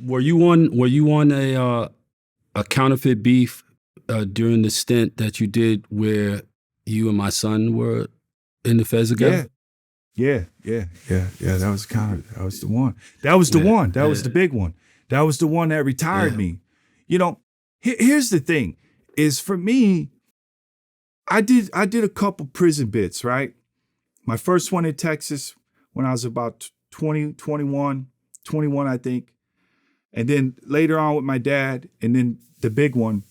were you on a counterfeit beef during the stint that you did where you and my son were in the feds together? Yeah. That was that was the one. That was the one. That was the big one. That was the one that retired me. You know, here's the thing: is for me, I did a couple prison bits, right? My first one in Texas when I was about 21, I think. And then later on with my dad, and then the big one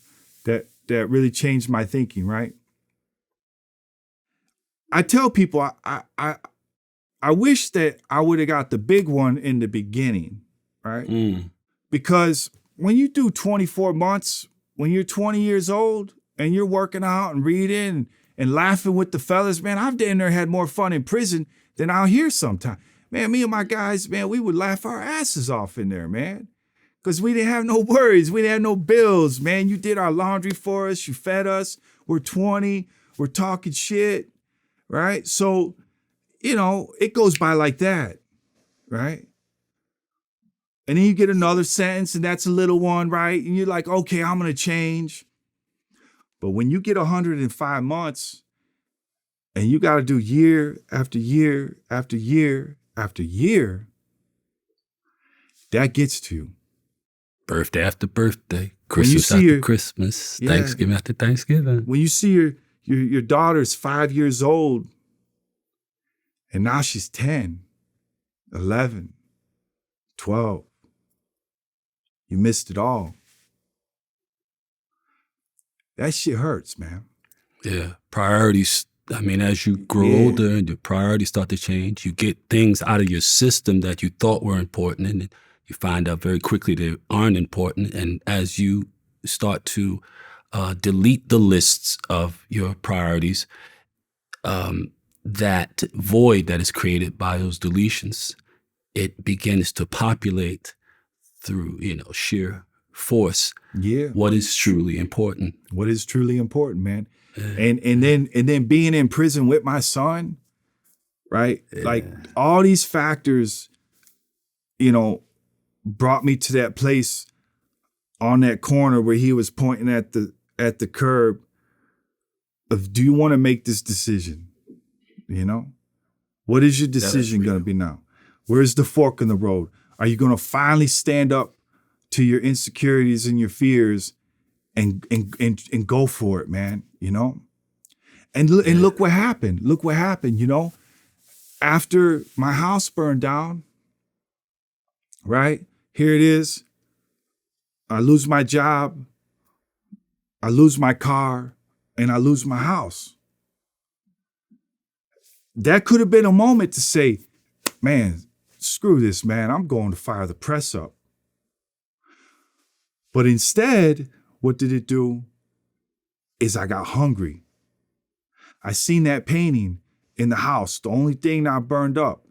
that really changed my thinking, right? I tell people I wish that I would have got the big one in the beginning, right? Because when you do 24 months, when you're 20 years old and you're working out and reading and laughing with the fellas, man, I've damn near had more fun in prison than out here sometimes. Man, me and my guys, man, we would laugh our asses off in there, man. Because we didn't have no worries. We didn't have no bills, man. You did our laundry for us. You fed us. We're 20. We're talking shit, right? So, you know, it goes by like that, right? And then you get another sentence, and that's a little one, right? And you're like, okay, I'm going to change. But when you get 105 months and you got to do year after year after year after year, that gets to you. Birthday after birthday, Christmas after Christmas, Thanksgiving after Thanksgiving. When you see your daughter's 5 years old and now she's 10, 11, 12, you missed it all. That shit hurts, man. Yeah, priorities. I mean, as you grow older and your priorities start to change, you get things out of your system that you thought were important, and you find out very quickly they aren't important. And as you start to delete the lists of your priorities, that void that is created by those deletions, it begins to populate through, sheer force. Yeah. What is truly important? What is truly important, man? And then being in prison with my son, right? Yeah. Like all these factors, brought me to that place on that corner where he was pointing at the curb of, do you want to make this decision? What is your decision going to be now? Where's the fork in the road? Are you going to finally stand up to your insecurities and your fears and go for it, man? And look what happened. Look what happened, after my house burned down, right? Here it is. I lose my job, I lose my car, and I lose my house. That could have been a moment to say, man, screw this, man. I'm going to fire the press up. But instead, what did it do? Is I got hungry. I seen that painting in the house, the only thing that I burned up.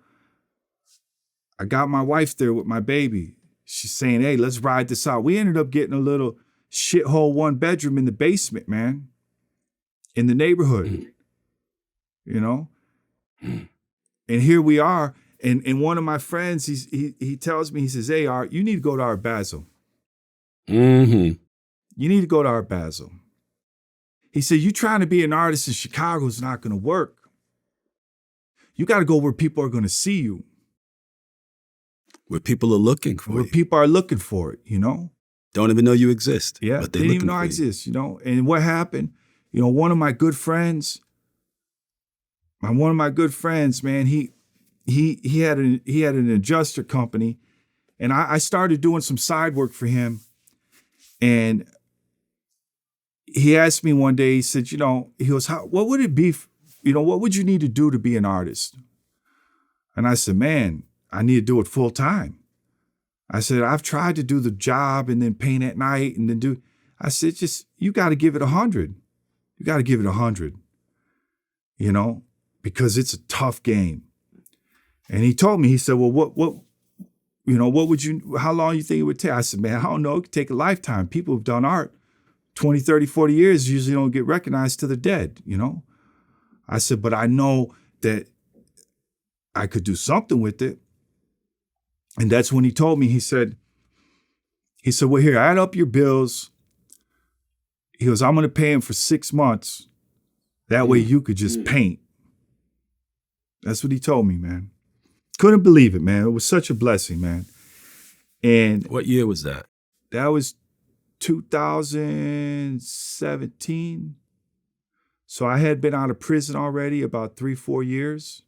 I got my wife there with my baby. She's saying, hey, let's ride this out. We ended up getting a little shithole 1-bedroom in the basement, man, in the neighborhood, And here we are. And one of my friends, he tells me, he says, hey, Art, you need to go to Art Basel. Mm-hmm. You need to go to Art Basel. He said, you trying to be an artist in Chicago is not going to work. You got to go where people are going to see you. Where people are looking for Where people are looking for it, Don't even know you exist. Yeah, but they didn't even know I exist, And what happened, one of my good friends, man, he had an adjuster company, and I started doing some side work for him. And he asked me one day, he said, he goes, what would it be, what would you need to do to be an artist? And I said, man, I need to do it full time. I said, I've tried to do the job and then paint at night and then I said, you got to give it 100. You got to give it 100, because it's a tough game. And he told me, he said, well, what would how long you think it would take? I said, man, I don't know. It could take a lifetime. People who've done art 20, 30, 40 years usually don't get recognized till they're dead, I said, but I know that I could do something with it. And that's when he told me, he said, He said, well, here, add up your bills. He goes, I'm going to pay him for 6 months. That way you could just paint. That's what he told me, man. Couldn't believe it, man. It was such a blessing, man. And what year was that? That was 2017. So I had been out of prison already about 3-4 years.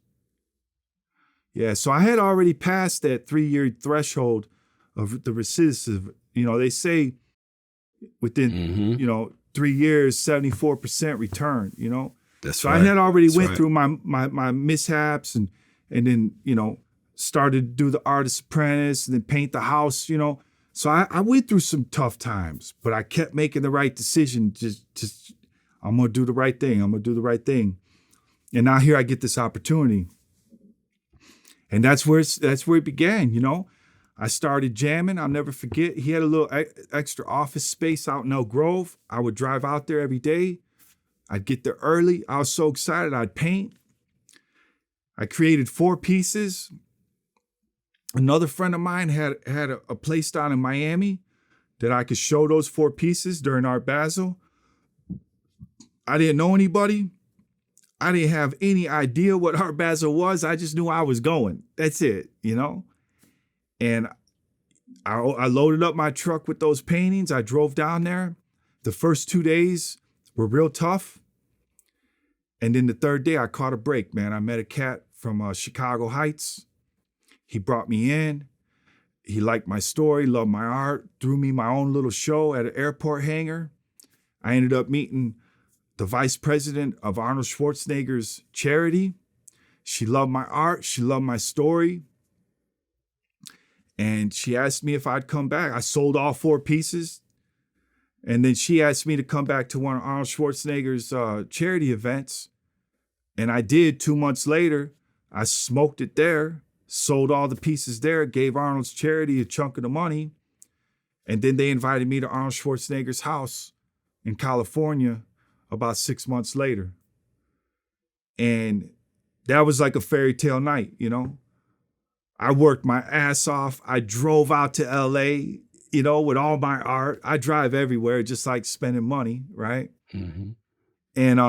Yeah, so I had already passed that 3-year threshold of the recidivism. You know, they say within, 3 years, 74% return, That's so right. I had already went through my mishaps and then, started to do the artist apprentice and then paint the house, So I went through some tough times, but I kept making the right decision. Just I'm going to do the right thing. I'm going to do the right thing. And now here I get this opportunity. And that's where it began, I started jamming. I'll never forget. He had a little extra office space out in Elk Grove. I would drive out there every day. I'd get there early. I was so excited. I'd paint. I created 4 pieces. Another friend of mine had a place down in Miami that I could show those 4 pieces during Art Basel. I didn't know anybody. I didn't have any idea what Art Basel was. I just knew I was going. That's it, And I loaded up my truck with those paintings. I drove down there. The first 2 days were real tough. And then the 3rd day, I caught a break, man. I met a cat from Chicago Heights. He brought me in. He liked my story, loved my art, threw me my own little show at an airport hangar. I ended up meeting the vice president of Arnold Schwarzenegger's charity. She loved my art. She loved my story. And she asked me if I'd come back. I sold all 4 pieces. And then she asked me to come back to one of Arnold Schwarzenegger's charity events. And I did. 2 months later, I smoked it there, sold all the pieces there, gave Arnold's charity a chunk of the money. And then they invited me to Arnold Schwarzenegger's house in California about 6 months later. And that was like a fairy tale night, I worked my ass off. I drove out to LA, with all my art. I drive everywhere, just like spending money, right? Mm-hmm. And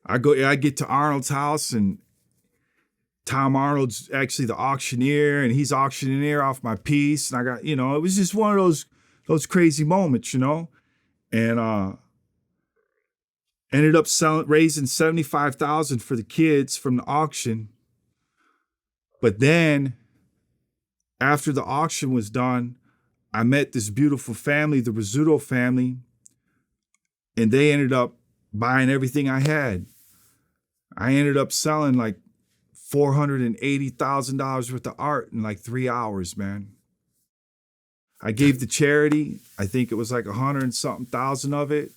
I get to Arnold's house, and Tom Arnold's actually the auctioneer, and he's auctioneer off my piece. And I got, it was just one of those crazy moments, and ended up raising $75,000 for the kids from the auction. But then after the auction was done, I met this beautiful family, the Rizzuto family, and they ended up buying everything I had. I ended up selling like $480,000 worth of art in like 3 hours, man. I gave the charity, I think it was like 100 and something thousand of it.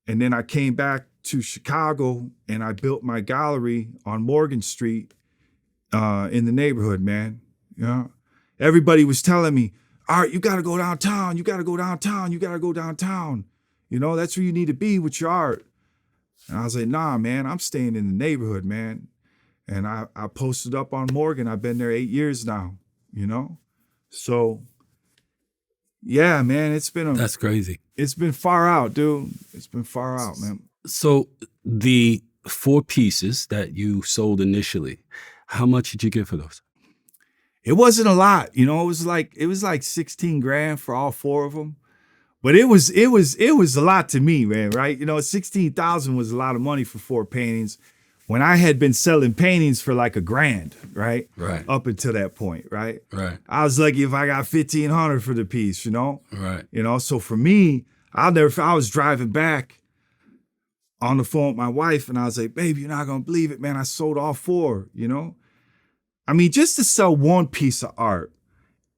And then I came back to Chicago and I built my gallery on Morgan Street in the neighborhood, man. Everybody was telling me, Art, you got to go downtown. You got to go downtown. You got to go downtown. That's where you need to be with your art. And I was like, nah, man, I'm staying in the neighborhood, man. And I posted up on Morgan. I've been there 8 years now, So, yeah, man, That's crazy. It's been far out, dude. It's been far out, man. So the 4 pieces that you sold initially, how much did you get for those? It wasn't a lot, it was like $16,000 for all 4 of them. But it was a lot to me, man, right? $16,000 was a lot of money for 4 paintings when I had been selling paintings for like $1,000, right? Right. Up until that point, right? Right. I was lucky if I got $1,500 for the piece, Right. So for me, I was driving back on the phone with my wife and I was like, babe, you're not going to believe it, man. I sold all 4, I mean, just to sell 1 piece of art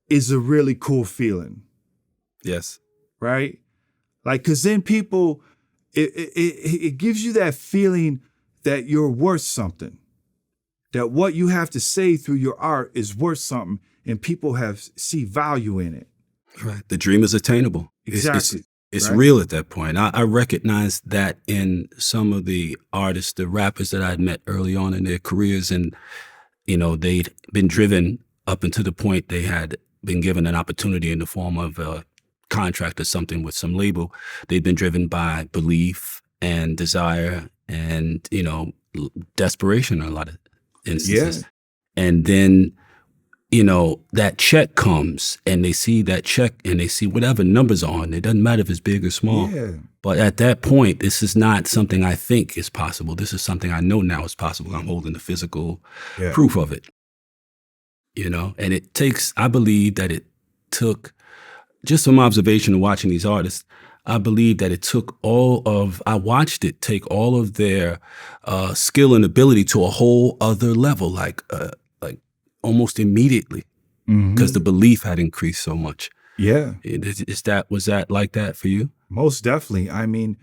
is a really cool feeling. Yes. Right? Like, cause then people, it gives you that feeling that you're worth something, that what you have to say through your art is worth something and people see value in it. Right. The dream is attainable. Exactly. It's right? real at that point. I recognized that in some of the artists, the rappers that I'd met early on in their careers, and they'd been driven up until the point they had been given an opportunity in the form of a contract or something with some label, they've been driven by belief and desire and, desperation in a lot of Yeah. instances. And then, that check comes and they see that check and they see whatever numbers are on it. It doesn't matter if it's big or small. Yeah. But at that point, this is not something I think is possible. This is something I know now is possible. I'm holding the physical proof of it. And it takes, I believe that it took, just from observation and watching these artists, I believe that it took I watched it take all of their skill and ability to a whole other level, like almost immediately, because the belief had increased so much. Yeah. Was that like that for you? Most definitely. I mean,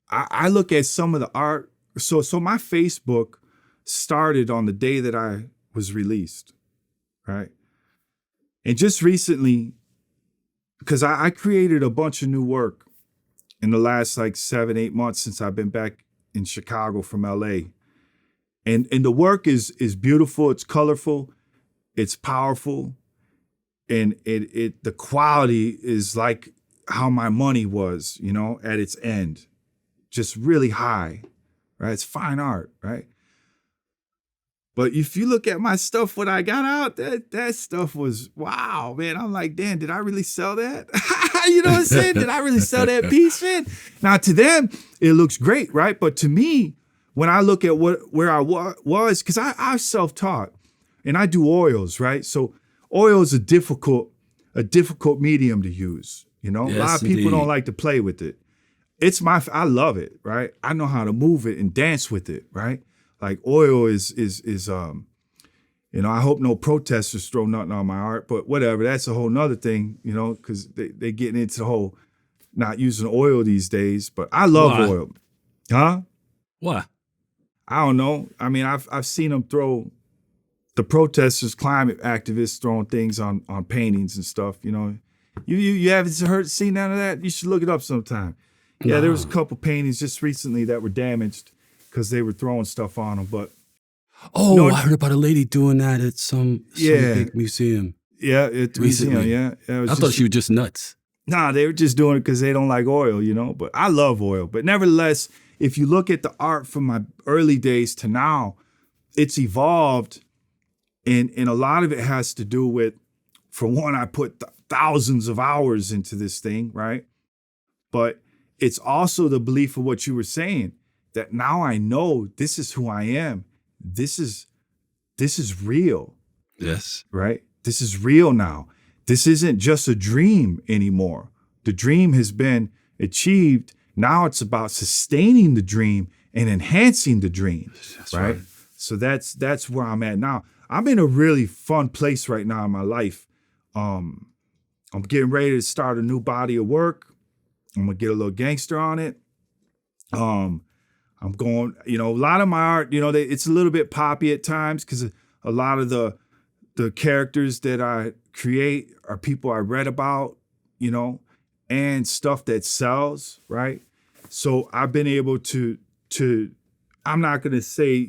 I look at some of the art. So my Facebook started on the day that I was released, right? And just recently, because I created a bunch of new work in the last 7-8 months since I've been back in Chicago from LA. And the work is beautiful, it's colorful, it's powerful, and the quality is like how my money was, at its end. Just really high, right? It's fine art, right? But if you look at my stuff, when I got out, that stuff was, wow, man. I'm like, damn, did I really sell that? You know what I'm saying? Did I really sell that piece, man? Now, to them, it looks great, right? But to me, when I look at where I was, because I'm self-taught, and I do oils, right? So oil is a difficult medium to use, Yes, a lot of people don't like to play with it. I love it, right? I know how to move it and dance with it, right? Like oil is I hope no protesters throw nothing on my art, but whatever, that's a whole nother thing, because they getting into the whole not using oil these days. But I love oil. Huh? Why? I don't know. I mean, I've seen them throw, the protesters, climate activists throwing things on paintings and stuff, You haven't seen none of that? You should look it up sometime. Yeah, there was a couple paintings just recently that were damaged because they were throwing stuff on them. But I heard about a lady doing that at some big museum. Yeah, recently. Yeah. I thought she was just nuts. Nah, they were just doing it because they don't like oil, But I love oil. But nevertheless, if you look at the art from my early days to now, it's evolved, and a lot of it has to do with, for one, I put thousands of hours into this thing, right? But it's also the belief of what you were saying, that now I know this is who I am. This is real. Yes. Right? This is real now. This isn't just a dream anymore. The dream has been achieved. Now it's about sustaining the dream and enhancing the dream. That's right? So that's where I'm at now. I'm in a really fun place right now in my life. I'm getting ready to start a new body of work. I'm gonna get a little gangster on it. I'm going, a lot of my art, it's a little bit poppy at times because a lot of the characters that I create are people I read about, and stuff that sells, right? So I've been able to I'm not gonna say,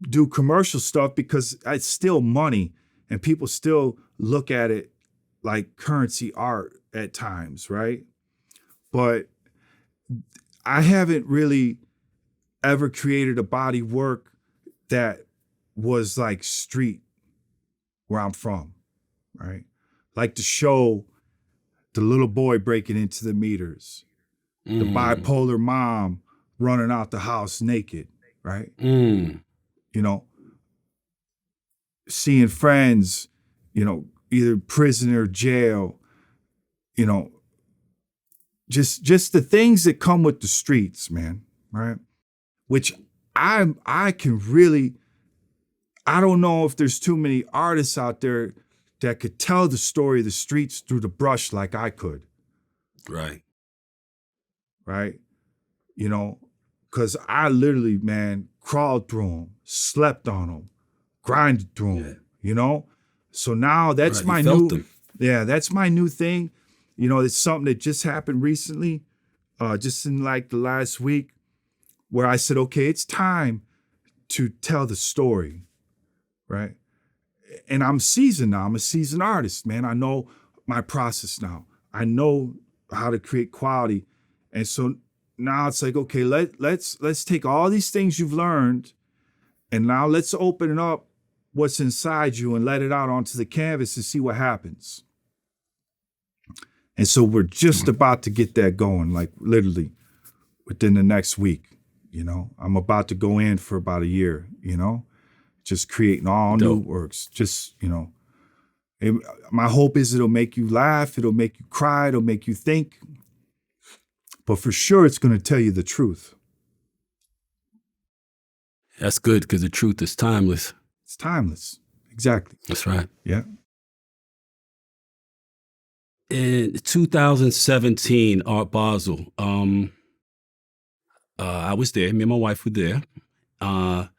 do commercial stuff because it's still money and people still look at it like currency art at times, right? But I haven't really ever created a body work that was like street where I'm from, right? Like to show the little boy breaking into the meters, the bipolar mom running out the house naked, right? Seeing friends, either prison or jail, just the things that come with the streets, man, right? Which I can really, I don't know if there's too many artists out there that could tell the story of the streets through the brush like I could. Right. Right? Because I literally, man, crawled through them, slept on them, grinded through them, So now that's my new, that's my new thing. It's something that just happened recently, just in like the last week, where I said, okay, it's time to tell the story, right? and I'm seasoned now. I'm a seasoned artist, man. I know my process now. I know how to create quality. And so now it's like, okay, let's take all these things you've learned, and now let's open up what's inside you and let it out onto the canvas and see what happens. And so we're just about to get that going, like literally within the next week. You know, I'm about to go in for about a year, you know, just creating all new works. Just, you know, my hope is it'll make you laugh, it'll make you cry, it'll make you think. But for sure, it's going to tell you the truth. That's good, because the truth is timeless. It's timeless. Exactly. That's right. Yeah. In 2017, Art Basel, I was there. Me and my wife were there. I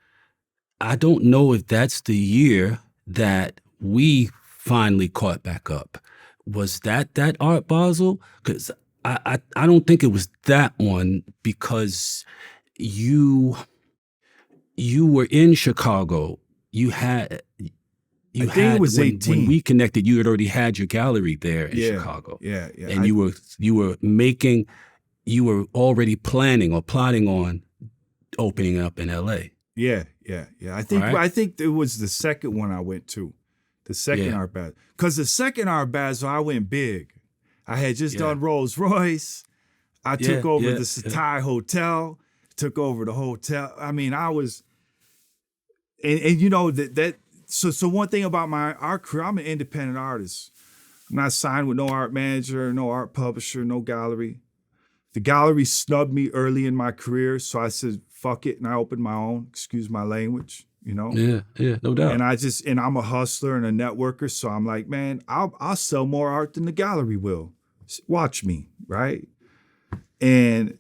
don't know if that's the year that we finally caught back up. Was that Art Basel? Because I don't think it was that one, because you were in Chicago. I think it was 18. When we connected, you had already had your gallery there in Chicago. Yeah. And you were already planning or plotting on opening up in LA. Yeah. I think it was the second one I went to. The second Art Basel. Because the second Art Basel, I went big. I had just done Rolls Royce. I took over the Satai Hotel, took over the hotel. I mean, I was, and you know, so one thing about my art career, I'm an independent artist. I'm not signed with no art manager, no art publisher, no gallery. The gallery snubbed me early in my career, so I said, fuck it, and I opened my own, excuse my language, you know? Yeah, no doubt. And I'm a hustler and a networker, so I'm like, man, I'll sell more art than the gallery will. Watch me, right? And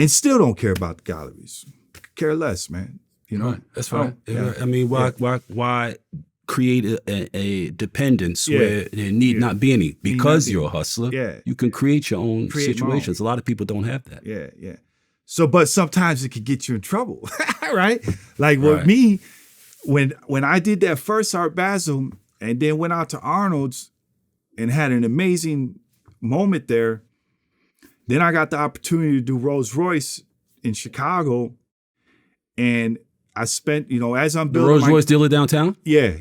still don't care about the galleries. Care less, man. You know? Right. That's right. I mean, why create a dependence where there need not be any? Because you're a hustler, you can create your own situations. A lot of people don't have that. Yeah. So, but sometimes it could get you in trouble, right? Like with me, when I did that first Art Basel and then went out to Arnold's and had an amazing moment there, then I got the opportunity to do Rolls Royce in Chicago, and I spent, you know, as I'm building the Rolls Royce dealer downtown. Yeah,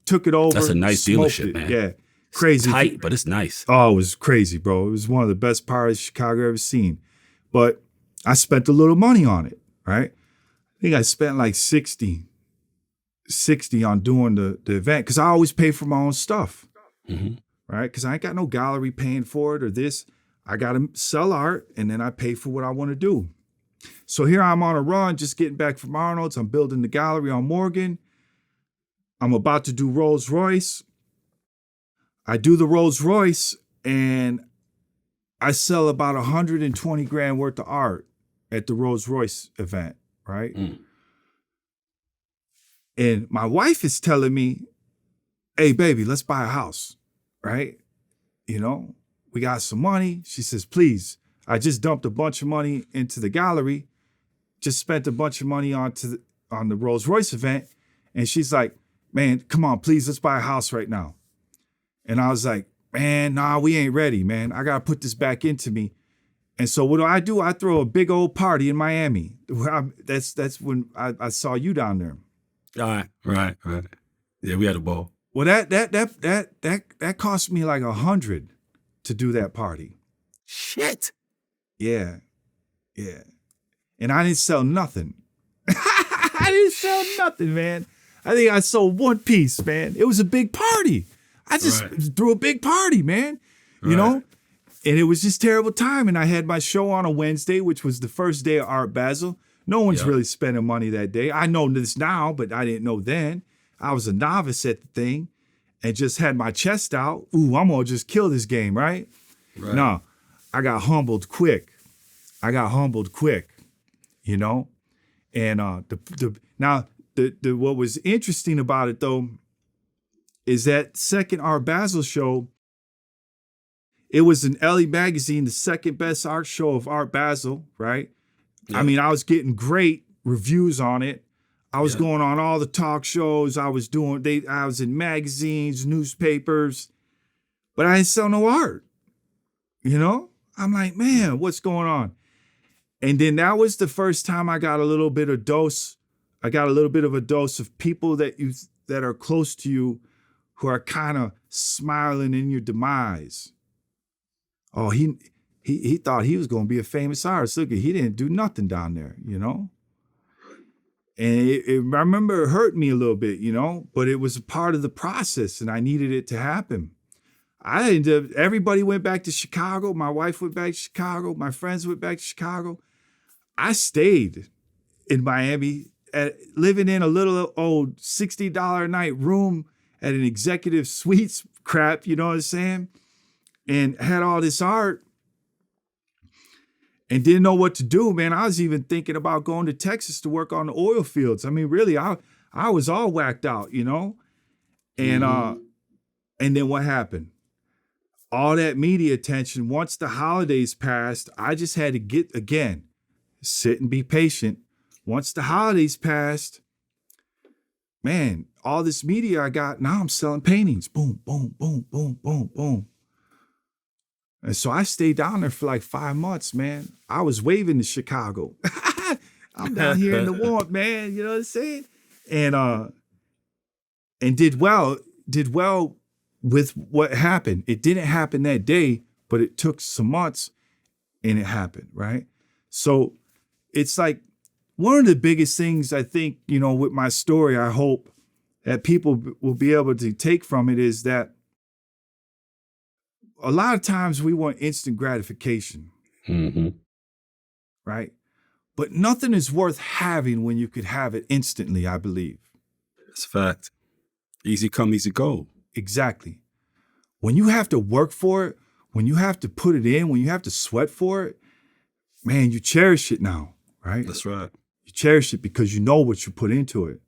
took it over. That's a nice dealership, man. Yeah, crazy, it's tight, but it's nice. Oh, it was crazy, bro. It was one of the best parties Chicago ever seen. But I spent a little money on it, right? I think I spent like 60 on doing the event, because I always pay for my own stuff, right? Because I ain't got no gallery paying for it or this. I got to sell art, and then I pay for what I want to do. So here I'm on a run, just getting back from Arnold's. I'm building the gallery on Morgan. I'm about to do Rolls Royce. I do the Rolls Royce, and I sell about 120 grand worth of art at the Rolls Royce event, right? And my wife is telling me, hey, baby, let's buy a house, right? You know, we got some money. She says, please. I just dumped a bunch of money into the gallery, just spent a bunch of money on the Rolls Royce event. And she's like, man, come on, please, let's buy a house right now. And I was like, man, nah, we ain't ready, man. I got to put this back into me. And so what do? I throw a big old party in Miami. That's when I saw you down there. All right. Yeah, we had a ball. Well, that cost me like $100 to do that party. Shit. Yeah. And I didn't sell nothing. I didn't sell nothing, man. I think I sold one piece, man. It was a big party. I just threw a big party, man. You know? And it was just terrible time. And I had my show on a Wednesday, which was the first day of Art Basel. No one's really spending money that day. I know this now, but I didn't know then. I was a novice at the thing and just had my chest out. Ooh, I'm going to just kill this game, right? No, I got humbled quick. You know? And what was interesting about it, though, is that second Art Basel show, it was in LA Magazine, the second best art show of Art Basel, right? Yeah. I mean, I was getting great reviews on it. I was going on all the talk shows. I was in magazines, newspapers, but I didn't sell no art. You know? I'm like, man, what's going on? And then that was the first time I got a little bit of dose. I got a little bit of a dose of people that are close to you who are kind of smiling in your demise. Oh, he thought he was going to be a famous artist. Look, he didn't do nothing down there, you know? And I remember it hurt me a little bit, you know, but it was a part of the process and I needed it to happen. Everybody went back to Chicago. My wife went back to Chicago. My friends went back to Chicago. I stayed in Miami, living in a little old $60 a night room at an executive suites crap, you know what I'm saying? And had all this art and didn't know what to do, man. I was even thinking about going to Texas to work on the oil fields. I mean, really, I was all whacked out, you know? And and then what happened? All that media attention, once the holidays passed, I just had to sit and be patient. Once the holidays passed, man, all this media I got, now I'm selling paintings. Boom, boom, boom, boom, boom, boom. And so I stayed down there for like 5 months, man. I was waving to Chicago. I'm down here in the warmth, man. You know what I'm saying? And did well with what happened. It didn't happen that day, but it took some months and it happened, right? So it's like one of the biggest things I think, you know, with my story, I hope that people will be able to take from it is that a lot of times we want instant gratification, right? But nothing is worth having when you could have it instantly, I believe. That's a fact. Easy come, easy go. Exactly. When you have to work for it, when you have to put it in, when you have to sweat for it, man, you cherish it now, right? That's right. You cherish it because you know what you put into it.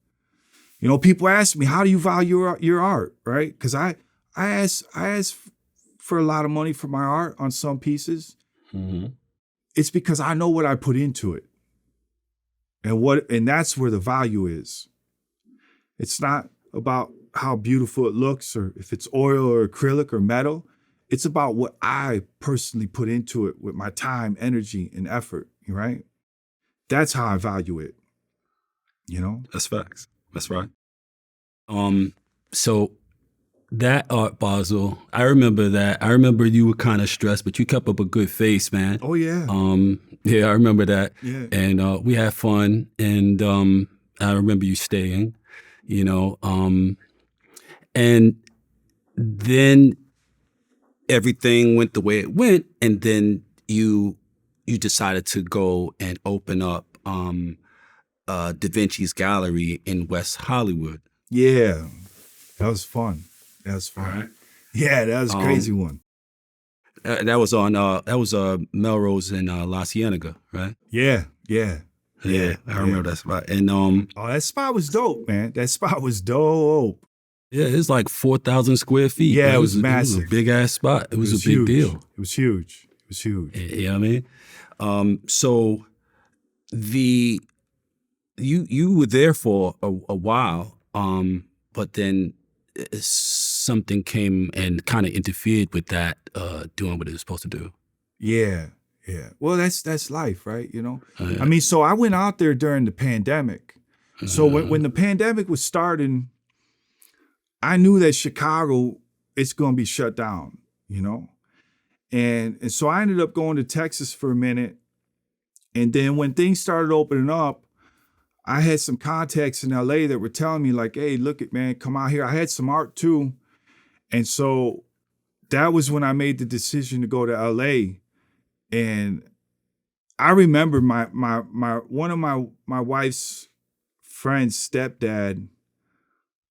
You know, people ask me, how do you value your art, right? Because I ask for a lot of money for my art on some pieces. It's because I know what I put into it. And that's where the value is. It's not about how beautiful it looks or if it's oil or acrylic or metal. It's about what I personally put into it with my time, energy, and effort, right? That's how I value it, you know? That's facts. That's right. So that Art Basel, I remember that. I remember you were kind of stressed, but you kept up a good face, man. Oh, yeah. Yeah, I remember that. Yeah. And we had fun. And I remember you staying, you know. And then everything went the way it went. And then you decided to go and open up Da Vinci's Gallery in West Hollywood. Yeah, that was fun. That was fun. Right. Yeah, that was a crazy one. That was on Melrose in La Cienega, right? Yeah. I remember that spot. And oh, that spot was dope, man. That spot was dope. yeah, it's like 4,000 square feet. Yeah, it was massive. It was a big ass spot. It was a big huge. deal. It was huge. You know what I mean? So you were there for a while, but then something came and kind of interfered with that, doing what it was supposed to do. Yeah. Well, that's life, right? You know? I mean, so I went out there during the pandemic. So when the pandemic was starting, I knew that Chicago, it's going to be shut down, you know? And so I ended up going to Texas for a minute. And then when things started opening up, I had some contacts in LA that were telling me like, hey, look it, man, come out here. I had some art too. And so that was when I made the decision to go to LA. And I remember my one of my wife's friend's stepdad,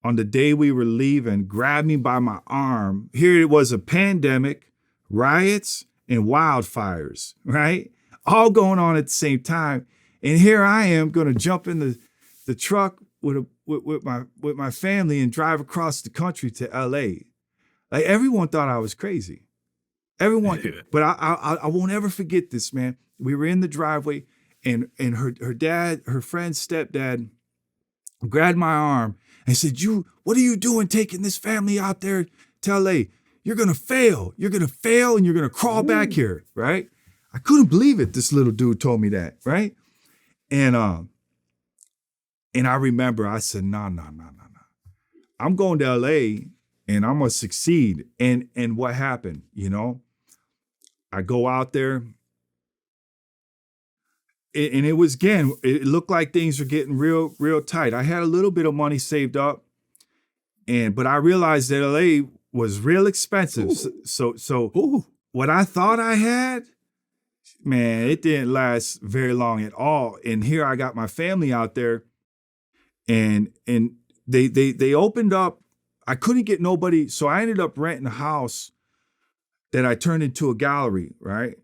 on the day we were leaving, grabbed me by my arm. Here it was, a pandemic, riots, and wildfires, right? All going on at the same time. And here I am going to jump in the truck with my family and drive across the country to LA. Like everyone thought I was crazy. Everyone, but I won't ever forget this, man. We were in the driveway and her friend's stepdad grabbed my arm and said, what are you doing taking this family out there to LA? You're going to fail. You're going to fail and you're going to crawl back here, right? I couldn't believe it. This little dude told me that, right? And I remember I said, no. I'm going to LA and I'm going to succeed. And what happened, I go out there and it was, again, it looked like things were getting real, real tight. I had a little bit of money saved up, but I realized that LA was real expensive. Ooh. So what I thought I had, man, it didn't last very long at all. And here I got my family out there, and they opened up. I couldn't get nobody, so I ended up renting a house that I turned into a gallery, right?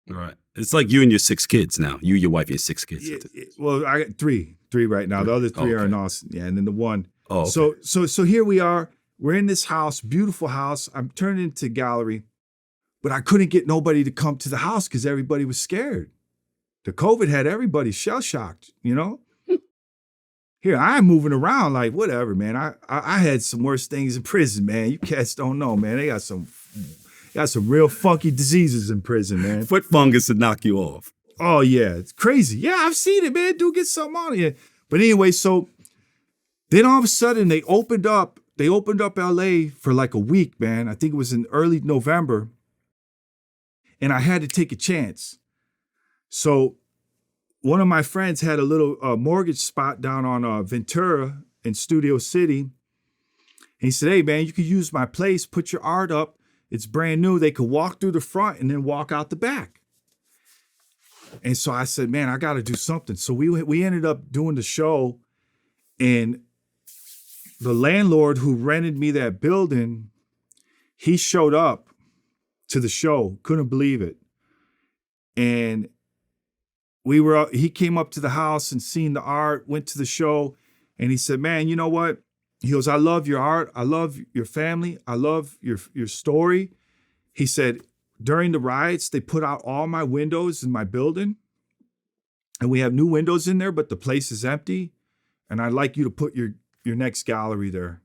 Right. It's like you and your 6 kids now. You, your wife, your 6 kids. Well, I got three right now. The other 3 are in Austin. Yeah, and then the one. Oh, okay. So here we are. We're in this house, beautiful house. I'm turning into a gallery, but I couldn't get nobody to come to the house because everybody was scared. The COVID had everybody shell-shocked, Here, I'm moving around like, whatever, man. I had some worse things in prison, man. You cats don't know, man. They got some real funky diseases in prison, man. Foot fungus would knock you off. Oh, yeah. It's crazy. Yeah, I've seen it, man. Dude, get something on it. But anyway, so then all of a sudden they opened up LA for like a week, man. I think it was in early November. And I had to take a chance. So one of my friends had a little mortgage spot down on Ventura in Studio City. And he said, hey, man, you could use my place, put your art up. It's brand new. They could walk through the front and then walk out the back. And so I said, man, I got to do something. So we ended up doing the show, and the landlord who rented me that building, he showed up to the show. Couldn't believe it. And he came up to the house and seen the art, went to the show, and he said, man, you know what? He goes, I love your art. I love your family. I love your story. He said, during the riots, they put out all my windows in my building, and we have new windows in there, but the place is empty. And I'd like you to put your next gallery there.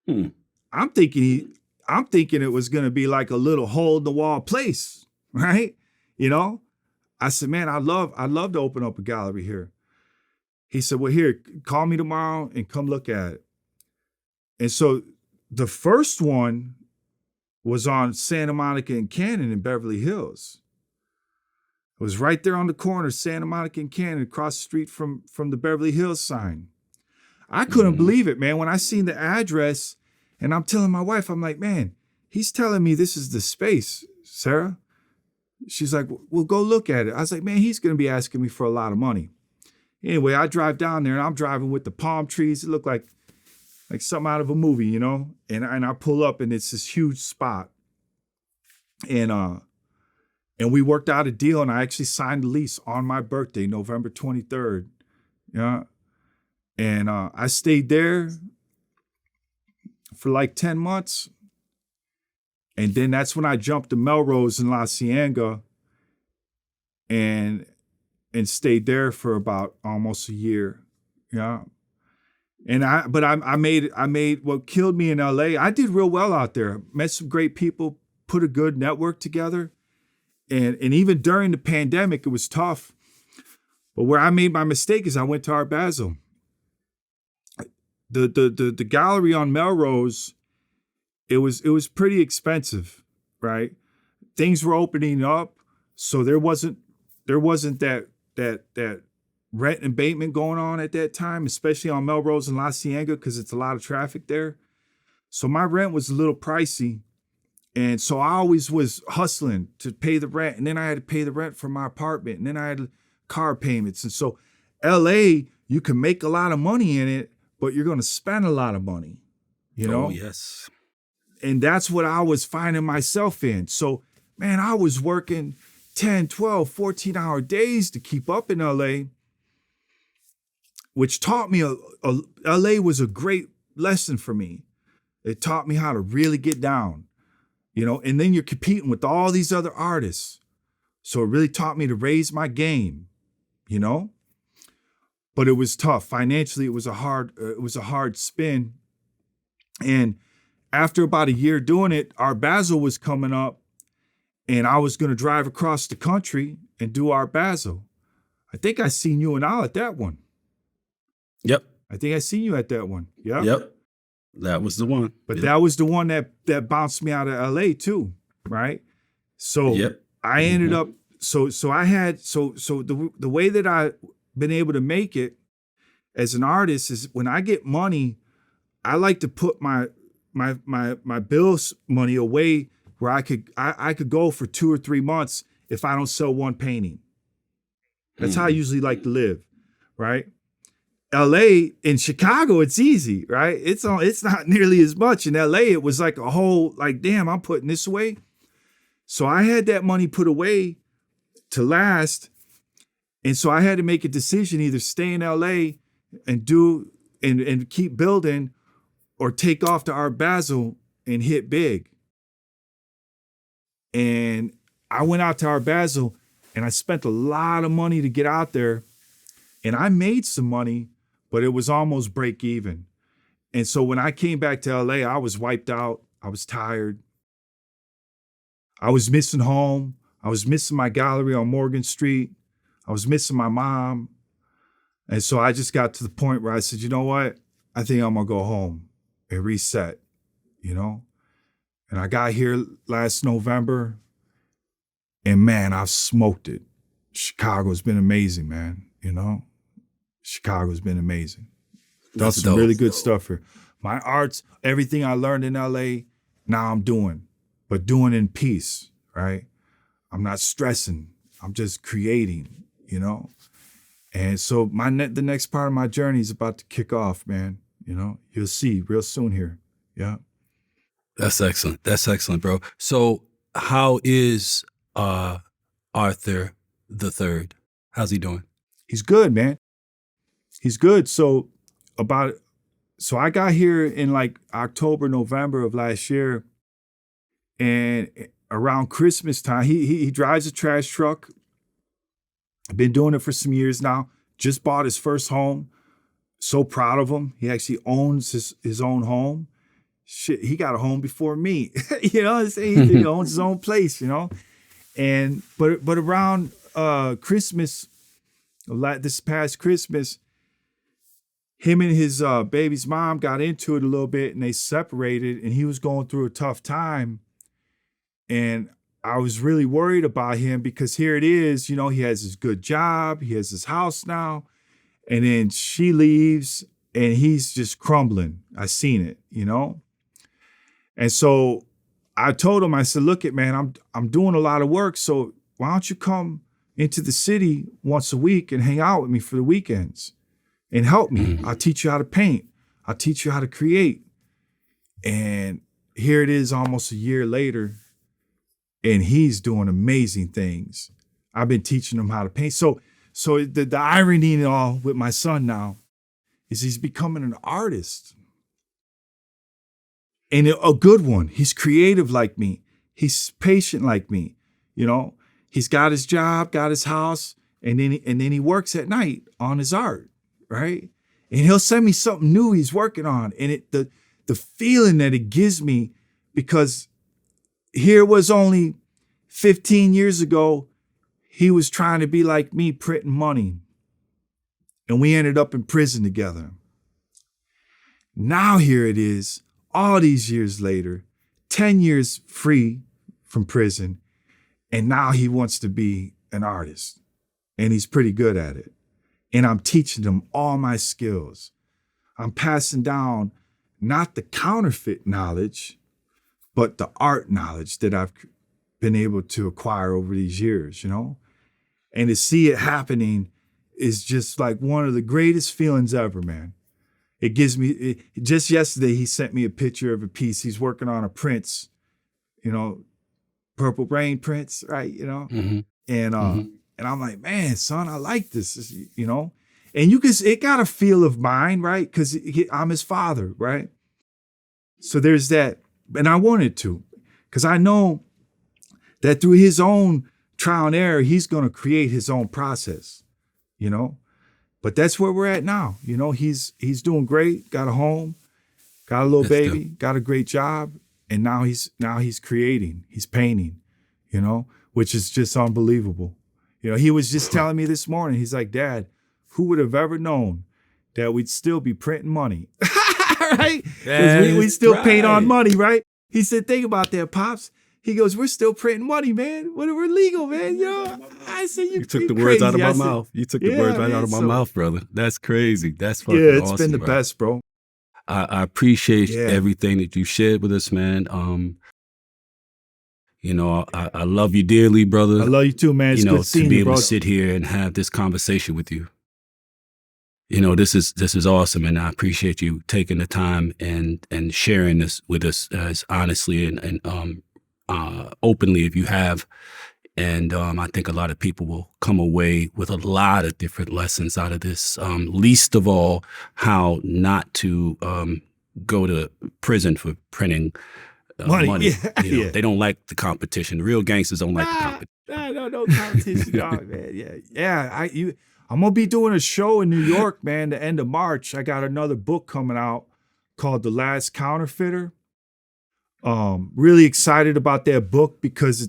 I'm thinking it was going to be like a little hole in the wall place, right? I said, man, I'd love to open up a gallery here. He said, well, here, call me tomorrow and come look at it. And so the first one was on Santa Monica and Cannon in Beverly Hills. It was right there on the corner, Santa Monica and Cannon, across the street from the Beverly Hills sign. I couldn't believe it, man. When I seen the address, and I'm telling my wife, I'm like, man, he's telling me this is the space, Sarah. She's like, well, go look at it. I was like, man, he's going to be asking me for a lot of money. Anyway, I drive down there, and I'm driving with the palm trees. It looked like something out of a movie, And I pull up, and it's this huge spot. And we worked out a deal, and I actually signed the lease on my birthday, November 23rd. Yeah. And I stayed there for like 10 months. And then that's when I jumped to Melrose in La Cienega and stayed there for about almost a year. Yeah. And I made what killed me in LA. I did real well out there. Met some great people, put a good network together. And even during the pandemic, it was tough. But where I made my mistake is I went to Art Basel. The gallery on Melrose, it was pretty expensive, right? Things were opening up, so there wasn't that rent and abatement going on at that time, especially on Melrose and La Cienega, because it's a lot of traffic there. So my rent was a little pricey. And so I always was hustling to pay the rent. And then I had to pay the rent for my apartment. And then I had car payments. And so LA, you can make a lot of money in it, but you're going to spend a lot of money, Oh, yes. And that's what I was finding myself in. So, man, I was working 10, 12, 14-hour days to keep up in LA, which taught me LA was a great lesson for me. It taught me how to really get down. And then you're competing with all these other artists. So it really taught me to raise my game, but it was tough. Financially, it was a hard spin. And after about a year doing it, Art Basel was coming up, and I was going to drive across the country and do Art Basel. I think I seen you and Al at that one. Yep. I think I seen you at that one. Yeah. Yep. That was the one. But that was the one that bounced me out of LA too, right? So I ended up the way that I been able to make it as an artist is when I get money, I like to put my bills money away where I could go for 2 or 3 months if I don't sell one painting. That's how I usually like to live, right? LA, in Chicago, it's easy, right? It's not nearly as much. In LA, it was like a whole, like, damn, I'm putting this away. So I had that money put away to last. And so I had to make a decision, either stay in LA and do and keep building, or take off to Art Basel and hit big. And I went out to Art Basel and I spent a lot of money to get out there. And I made some money, but it was almost break even. And so when I came back to LA, I was wiped out. I was tired. I was missing home. I was missing my gallery on Morgan Street. I was missing my mom. And so I just got to the point where I said, you know what? I think I'm gonna go home and reset, you know? And I got here last November, and man, I've smoked it. Chicago's been amazing, man, you know? Chicago's been amazing. Done some really good stuff here. My arts, everything I learned in LA, now I'm doing, but doing in peace, right? I'm not stressing. I'm just creating, you know? And so the next part of my journey is about to kick off, man. You know, you'll see real soon here. Yeah. That's excellent. That's excellent, bro. So how is Arthur the Third? How's he doing? He's good, man. He's good. So I got here in like October, November of last year, and around Christmas time, he drives a trash truck. I've been doing it for some years now. Just bought his first home. So proud of him. He actually owns his own home. Shit, he got a home before me. You know what I'm saying? He owns his own place, you know? And but around Christmas, this past Christmas, him and his baby's mom got into it a little bit and they separated, and he was going through a tough time. And I was really worried about him because here it is, you know, he has his good job, he has his house now, and then she leaves and he's just crumbling. I seen it, you know? And so I told him, I said, look it, man, I'm doing a lot of work, so why don't you come into the city once a week and hang out with me for the weekends and help me. I'll teach you how to paint. I'll teach you how to create. And here it is almost a year later, and he's doing amazing things. I've been teaching him how to paint. So the irony in it all with my son now is he's becoming an artist. And a good one. He's creative like me. He's patient like me. You know, he's got his job, got his house, and then he works at night on his art, right? And he'll send me something new he's working on. And the feeling that it gives me, because here was only 15 years ago, he was trying to be like me, printing money. And we ended up in prison together. Now here it is, all these years later, 10 years free from prison, and now he wants to be an artist. And he's pretty good at it. And I'm teaching him all my skills. I'm passing down not the counterfeit knowledge, but the art knowledge that I've been able to acquire over these years, you know? And to see it happening is just like one of the greatest feelings ever, man. It gives me, just yesterday, he sent me a picture of a piece. He's working on a Prince, you know, Purple Rain Prince, right? You know? Mm-hmm. And I'm like, man, son, I like this, you know? And it got a feel of mine, right? Because I'm his father, right? So there's that. And I wanted to, because I know that through his own trial and error, he's going to create his own process, you know? But that's where we're at now. You know, he's doing great, got a home, got a little That's baby, dope. got a great job, and now he's creating, he's painting, you know, which is just unbelievable. You know, he was just telling me this morning, he's like, Dad, who would have ever known that we'd still be printing money? Right? Because we still paint on money, right? He said, think about that, Pops. He goes, we're still printing money, man. We're legal, man. You know, I said, You took the words out of my mouth. You took the words right man, out of my mouth, brother. That's crazy. That's fucking yeah, it's awesome, been the bro. best, bro. I appreciate Yeah. everything that you shared with us, man. You know, I love you dearly, brother. I love you too, man. It's You know, good seeing to be you, able bro. to sit here and have this conversation with you. You know, this is awesome, and I appreciate you taking the time and sharing this with us as honestly and openly if you have. And I think a lot of people will come away with a lot of different lessons out of this. Least of all, how not to go to prison for printing money. Yeah, You know, yeah. they don't like the competition. The real gangsters don't like the competition. No competition, dog, man. Yeah. I'm gonna be doing a show in New York, man, the end of March. I got another book coming out called The Last Counterfeiter. Really excited about that book because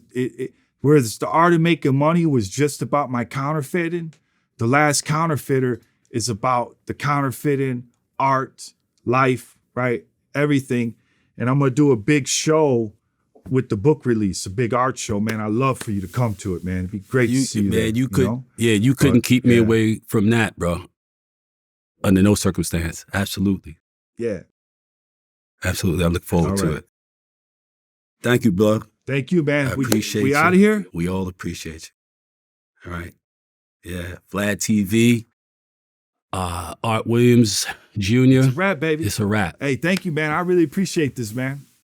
whereas The Art of Making Money was just about my counterfeiting, The Last Counterfeiter is about the counterfeiting, art, life, right? Everything. And I'm gonna do a big show with the book release, a big art show, man. I love for you to come to it, man. It'd be great to see you there, Man, you could, know? you couldn't keep me yeah. away from that, bro. Under no circumstance. Absolutely. Yeah. Absolutely. I look forward All to right. it. Thank you, bro. Thank you, man. I appreciate we you. out of here? We all appreciate you. All right. Yeah. Vlad TV. Art Williams Jr. It's a wrap, baby. It's a wrap. Hey, thank you, man. I really appreciate this, man.